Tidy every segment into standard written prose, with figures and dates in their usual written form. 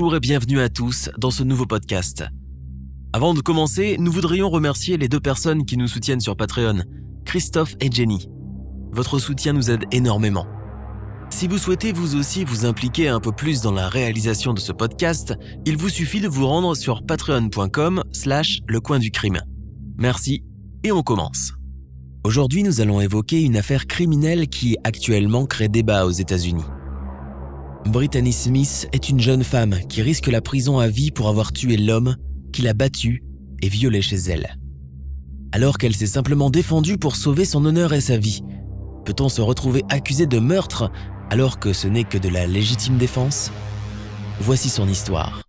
Bonjour et bienvenue à tous dans ce nouveau podcast. Avant de commencer, nous voudrions remercier les 2 personnes qui nous soutiennent sur Patreon, Christophe et Jenny. Votre soutien nous aide énormément. Si vous souhaitez vous aussi vous impliquer un peu plus dans la réalisation de ce podcast, il vous suffit de vous rendre sur patreon.com/lecoinducrime. Merci et on commence. Aujourd'hui, nous allons évoquer une affaire criminelle qui actuellement crée débat aux États-Unis. Brittany Smith est une jeune femme qui risque la prison à vie pour avoir tué l'homme qui l'a battue et violée chez elle. Alors qu'elle s'est simplement défendue pour sauver son honneur et sa vie, peut-on se retrouver accusé de meurtre alors que ce n'est que de la légitime défense ? Voici son histoire.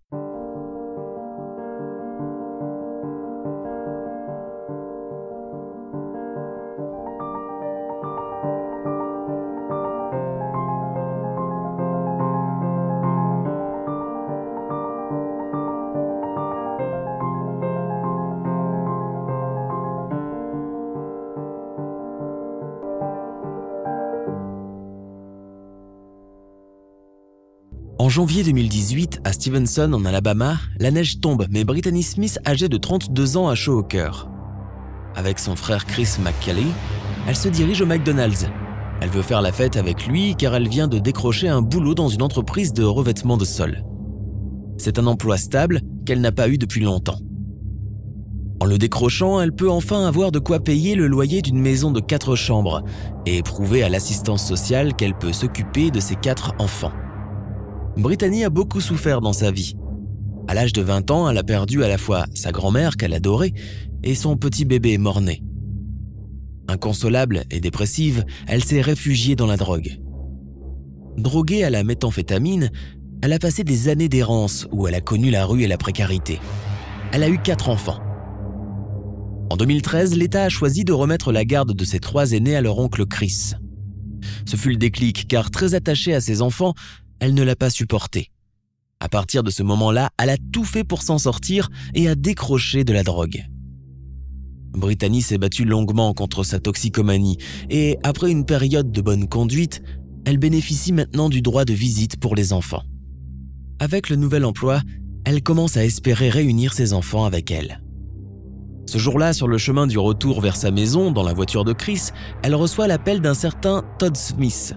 En janvier 2018, à Stevenson, en Alabama, la neige tombe, mais Brittany Smith, âgée de 32 ans, a chaud au cœur. Avec son frère Chris McKelly, elle se dirige au McDonald's. Elle veut faire la fête avec lui car elle vient de décrocher un boulot dans une entreprise de revêtement de sol. C'est un emploi stable qu'elle n'a pas eu depuis longtemps. En le décrochant, elle peut enfin avoir de quoi payer le loyer d'une maison de 4 chambres et prouver à l'assistance sociale qu'elle peut s'occuper de ses 4 enfants. Brittany a beaucoup souffert dans sa vie. À l'âge de 20 ans, elle a perdu à la fois sa grand-mère qu'elle adorait et son petit bébé mort-né. Inconsolable et dépressive, elle s'est réfugiée dans la drogue. Droguée à la méthamphétamine, elle a passé des années d'errance où elle a connu la rue et la précarité. Elle a eu 4 enfants. En 2013, l'État a choisi de remettre la garde de ses 3 aînés à leur oncle Chris. Ce fut le déclic car très attachée à ses enfants, elle ne l'a pas supporté. À partir de ce moment-là, elle a tout fait pour s'en sortir et a décroché de la drogue. Brittany s'est battue longuement contre sa toxicomanie et après une période de bonne conduite, elle bénéficie maintenant du droit de visite pour les enfants. Avec le nouvel emploi, elle commence à espérer réunir ses enfants avec elle. Ce jour-là, sur le chemin du retour vers sa maison, dans la voiture de Chris, elle reçoit l'appel d'un certain Todd Smith,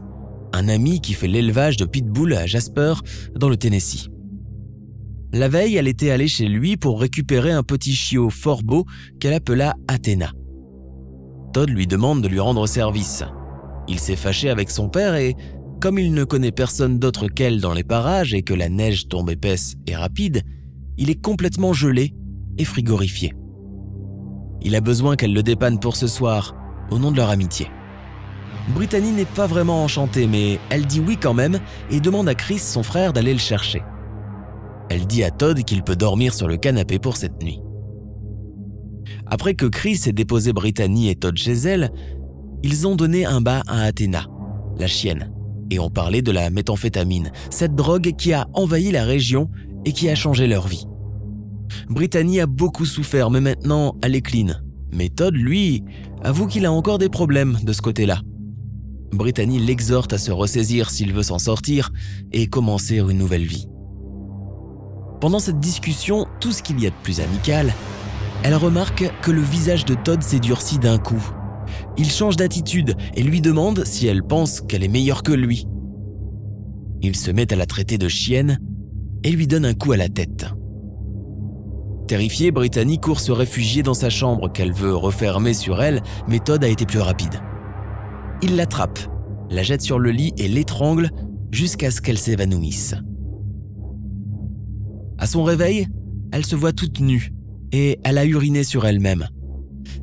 un ami qui fait l'élevage de pitbull à Jasper, dans le Tennessee. La veille, elle était allée chez lui pour récupérer un petit chiot fort beau qu'elle appela Athena. Todd lui demande de lui rendre service. Il s'est fâché avec son père et, comme il ne connaît personne d'autre qu'elle dans les parages et que la neige tombe épaisse et rapide, il est complètement gelé et frigorifié. Il a besoin qu'elle le dépanne pour ce soir, au nom de leur amitié. Brittany n'est pas vraiment enchantée, mais elle dit oui quand même et demande à Chris, son frère, d'aller le chercher. Elle dit à Todd qu'il peut dormir sur le canapé pour cette nuit. Après que Chris ait déposé Brittany et Todd chez elle, ils ont donné un bain à Athena, la chienne, et ont parlé de la méthamphétamine, cette drogue qui a envahi la région et qui a changé leur vie. Brittany a beaucoup souffert, mais maintenant elle est clean. Mais Todd, lui, avoue qu'il a encore des problèmes de ce côté-là. Brittany l'exhorte à se ressaisir s'il veut s'en sortir et commencer une nouvelle vie. Pendant cette discussion, tout ce qu'il y a de plus amical, elle remarque que le visage de Todd s'est durci d'un coup. Il change d'attitude et lui demande si elle pense qu'elle est meilleure que lui. Il se met à la traiter de chienne et lui donne un coup à la tête. Terrifiée, Brittany court se réfugier dans sa chambre qu'elle veut refermer sur elle, mais Todd a été plus rapide. Il l'attrape, la jette sur le lit et l'étrangle jusqu'à ce qu'elle s'évanouisse. À son réveil, elle se voit toute nue et elle a uriné sur elle-même.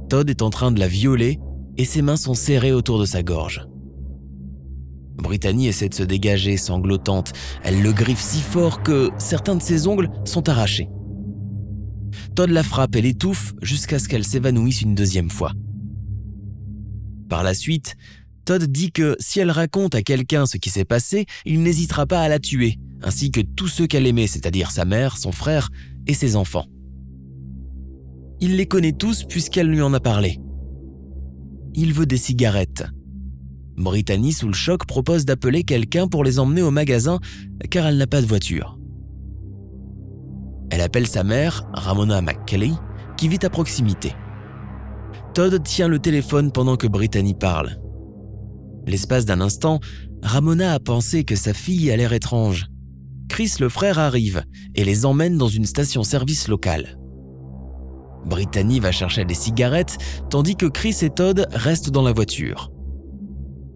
Todd est en train de la violer et ses mains sont serrées autour de sa gorge. Brittany essaie de se dégager, sanglotante. Elle le griffe si fort que certains de ses ongles sont arrachés. Todd la frappe et l'étouffe jusqu'à ce qu'elle s'évanouisse une 2e fois. Par la suite, Todd dit que si elle raconte à quelqu'un ce qui s'est passé, il n'hésitera pas à la tuer, ainsi que tous ceux qu'elle aimait, c'est-à-dire sa mère, son frère et ses enfants. Il les connaît tous puisqu'elle lui en a parlé. Il veut des cigarettes. Brittany, sous le choc, propose d'appeler quelqu'un pour les emmener au magasin car elle n'a pas de voiture. Elle appelle sa mère, Ramona McKelly, qui vit à proximité. Todd tient le téléphone pendant que Brittany parle. L'espace d'un instant, Ramona a pensé que sa fille a l'air étrange. Chris, le frère, arrive et les emmène dans une station-service locale. Brittany va chercher des cigarettes, tandis que Chris et Todd restent dans la voiture.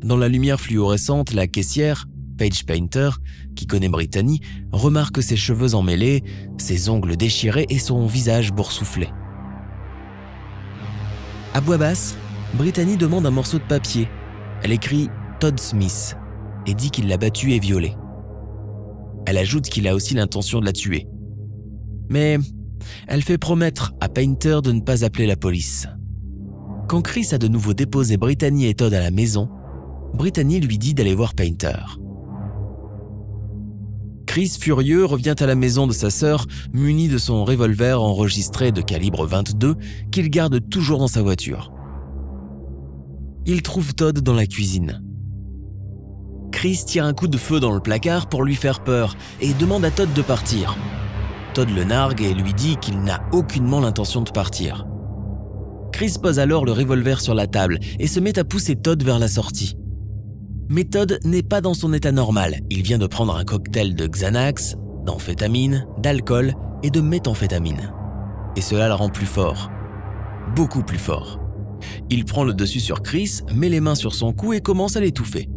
Dans la lumière fluorescente, la caissière, Paige Painter, qui connaît Brittany, remarque ses cheveux emmêlés, ses ongles déchirés et son visage boursouflé. À voix basse, Brittany demande un morceau de papier. Elle écrit « Todd Smith » et dit qu'il l'a battue et violée. Elle ajoute qu'il a aussi l'intention de la tuer. Mais elle fait promettre à Painter de ne pas appeler la police. Quand Chris a de nouveau déposé Brittany et Todd à la maison, Brittany lui dit d'aller voir Painter. Chris, furieux, revient à la maison de sa sœur, muni de son revolver enregistré de calibre 22 qu'il garde toujours dans sa voiture. Il trouve Todd dans la cuisine. Chris tire un coup de feu dans le placard pour lui faire peur et demande à Todd de partir. Todd le nargue et lui dit qu'il n'a aucunement l'intention de partir. Chris pose alors le revolver sur la table et se met à pousser Todd vers la sortie. Mais Todd n'est pas dans son état normal. Il vient de prendre un cocktail de Xanax, d'amphétamine, d'alcool et de méthamphétamine. Et cela le rend plus fort. Beaucoup plus fort. Il prend le dessus sur Chris, met les mains sur son cou et commence à l'étouffer.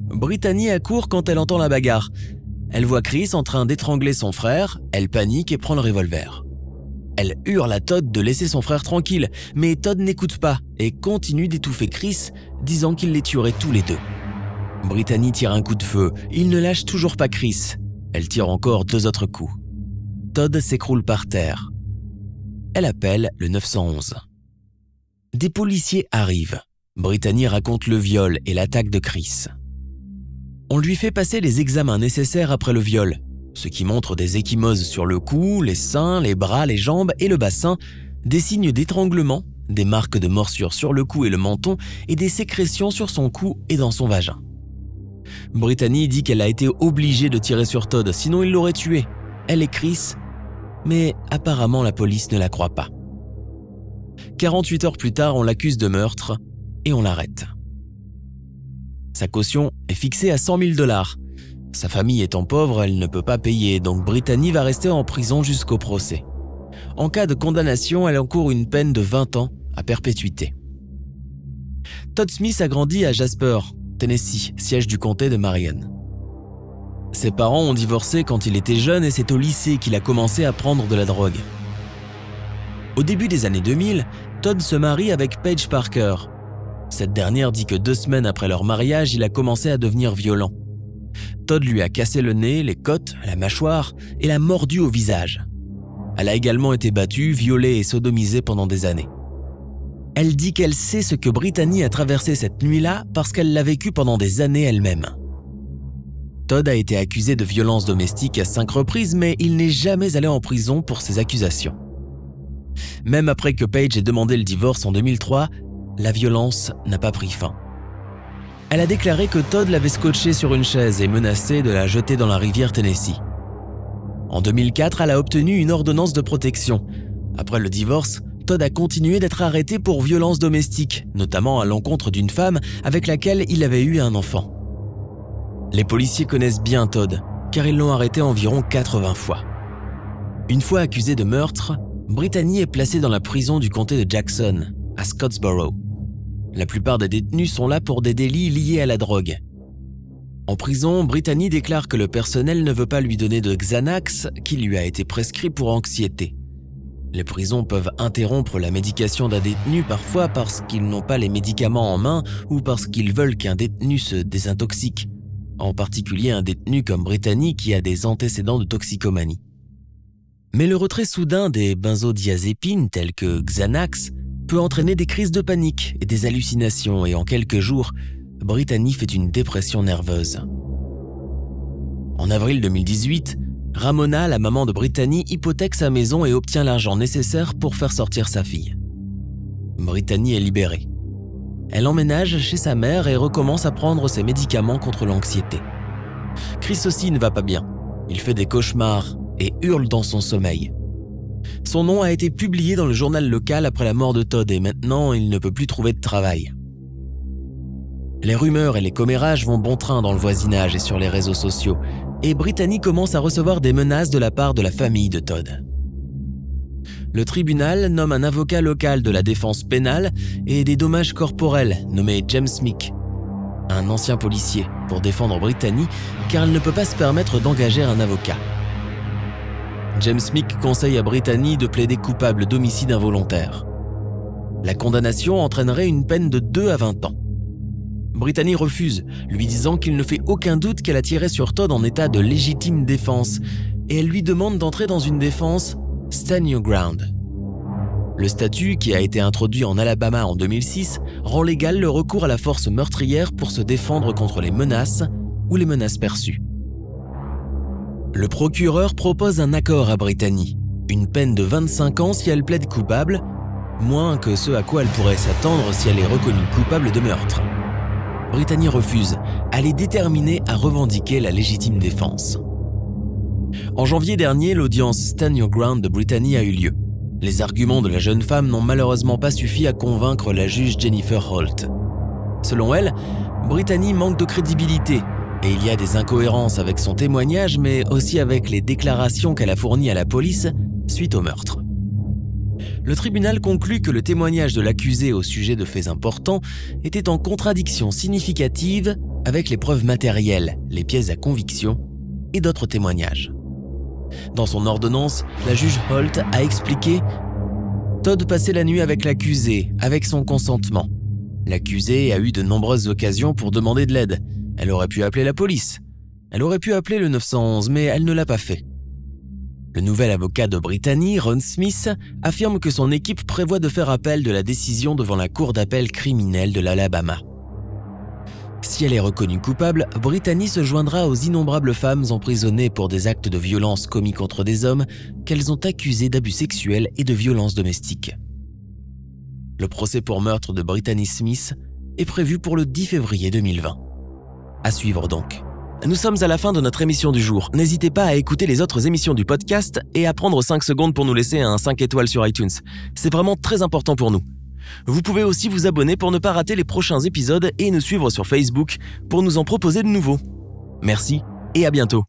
Brittany accourt quand elle entend la bagarre. Elle voit Chris en train d'étrangler son frère, elle panique et prend le revolver. Elle hurle à Todd de laisser son frère tranquille, mais Todd n'écoute pas et continue d'étouffer Chris, disant qu'il les tuerait tous les deux. Brittany tire un coup de feu, il ne lâche toujours pas Chris. Elle tire encore 2 autres coups. Todd s'écroule par terre. Elle appelle le 911. Des policiers arrivent. Brittany raconte le viol et l'attaque de Chris. On lui fait passer les examens nécessaires après le viol, ce qui montre des ecchymoses sur le cou, les seins, les bras, les jambes et le bassin, des signes d'étranglement, des marques de morsure sur le cou et le menton et des sécrétions sur son cou et dans son vagin. Brittany dit qu'elle a été obligée de tirer sur Todd, sinon il l'aurait tué. Elle et Chris, mais apparemment la police ne la croit pas. 48 heures plus tard, on l'accuse de meurtre et on l'arrête. Sa caution est fixée à 100 000 $. Sa famille étant pauvre, elle ne peut pas payer, donc Brittany va rester en prison jusqu'au procès. En cas de condamnation, elle encourt une peine de 20 ans à perpétuité. Todd Smith a grandi à Jasper, Tennessee, siège du comté de Marion. Ses parents ont divorcé quand il était jeune et c'est au lycée qu'il a commencé à prendre de la drogue. Au début des années 2000, Todd se marie avec Paige Parker. Cette dernière dit que 2 semaines après leur mariage, il a commencé à devenir violent. Todd lui a cassé le nez, les côtes, la mâchoire et l'a mordu au visage. Elle a également été battue, violée et sodomisée pendant des années. Elle dit qu'elle sait ce que Brittany a traversé cette nuit-là parce qu'elle l'a vécu pendant des années elle-même. Todd a été accusé de violence domestique à 5 reprises, mais il n'est jamais allé en prison pour ces accusations. Même après que Paige ait demandé le divorce en 2003, la violence n'a pas pris fin. Elle a déclaré que Todd l'avait scotché sur une chaise et menacé de la jeter dans la rivière Tennessee. En 2004, elle a obtenu une ordonnance de protection. Après le divorce, Todd a continué d'être arrêté pour violence domestique, notamment à l'encontre d'une femme avec laquelle il avait eu un enfant. Les policiers connaissent bien Todd, car ils l'ont arrêté environ 80 fois. Une fois accusée de meurtre, Brittany est placée dans la prison du comté de Jackson, à Scottsboro. La plupart des détenus sont là pour des délits liés à la drogue. En prison, Brittany déclare que le personnel ne veut pas lui donner de Xanax qui lui a été prescrit pour anxiété. Les prisons peuvent interrompre la médication d'un détenu parfois parce qu'ils n'ont pas les médicaments en main ou parce qu'ils veulent qu'un détenu se désintoxique, en particulier un détenu comme Brittany qui a des antécédents de toxicomanie. Mais le retrait soudain des benzodiazépines tels que Xanax peut entraîner des crises de panique et des hallucinations et en quelques jours, Brittany fait une dépression nerveuse. En avril 2018, Ramona, la maman de Brittany, hypothèque sa maison et obtient l'argent nécessaire pour faire sortir sa fille. Brittany est libérée. Elle emménage chez sa mère et recommence à prendre ses médicaments contre l'anxiété. Chris aussi ne va pas bien. Il fait des cauchemars et hurle dans son sommeil. Son nom a été publié dans le journal local après la mort de Todd et maintenant il ne peut plus trouver de travail. Les rumeurs et les commérages vont bon train dans le voisinage et sur les réseaux sociaux et Brittany commence à recevoir des menaces de la part de la famille de Todd. Le tribunal nomme un avocat local de la défense pénale et des dommages corporels nommé James Meek, un ancien policier, pour défendre Brittany car elle ne peut pas se permettre d'engager un avocat. James Meek conseille à Brittany de plaider coupable d'homicide involontaire. La condamnation entraînerait une peine de 2 à 20 ans. Brittany refuse, lui disant qu'il ne fait aucun doute qu'elle a tiré sur Todd en état de légitime défense et elle lui demande d'entrer dans une défense « Stand Your Ground ». Le statut, qui a été introduit en Alabama en 2006, rend légal le recours à la force meurtrière pour se défendre contre les menaces ou les menaces perçues. Le procureur propose un accord à Brittany, une peine de 25 ans si elle plaide coupable, moins que ce à quoi elle pourrait s'attendre si elle est reconnue coupable de meurtre. Brittany refuse, elle est déterminée à revendiquer la légitime défense. En janvier dernier, l'audience Stand Your Ground de Brittany a eu lieu. Les arguments de la jeune femme n'ont malheureusement pas suffi à convaincre la juge Jennifer Holt. Selon elle, Brittany manque de crédibilité et il y a des incohérences avec son témoignage mais aussi avec les déclarations qu'elle a fournies à la police suite au meurtre. Le tribunal conclut que le témoignage de l'accusé au sujet de faits importants était en contradiction significative avec les preuves matérielles, les pièces à conviction et d'autres témoignages. Dans son ordonnance, la juge Holt a expliqué « Todd passait la nuit avec l'accusé, avec son consentement. L'accusé a eu de nombreuses occasions pour demander de l'aide. Elle aurait pu appeler la police. Elle aurait pu appeler le 911, mais elle ne l'a pas fait. » Le nouvel avocat de Brittany, Ron Smith, affirme que son équipe prévoit de faire appel de la décision devant la cour d'appel criminelle de l'Alabama. Si elle est reconnue coupable, Brittany se joindra aux innombrables femmes emprisonnées pour des actes de violence commis contre des hommes qu'elles ont accusés d'abus sexuels et de violences domestiques. Le procès pour meurtre de Brittany Smith est prévu pour le 10 février 2020. À suivre donc. Nous sommes à la fin de notre émission du jour. N'hésitez pas à écouter les autres émissions du podcast et à prendre 5 secondes pour nous laisser un 5 étoiles sur iTunes. C'est vraiment très important pour nous. Vous pouvez aussi vous abonner pour ne pas rater les prochains épisodes et nous suivre sur Facebook pour nous en proposer de nouveaux. Merci et à bientôt.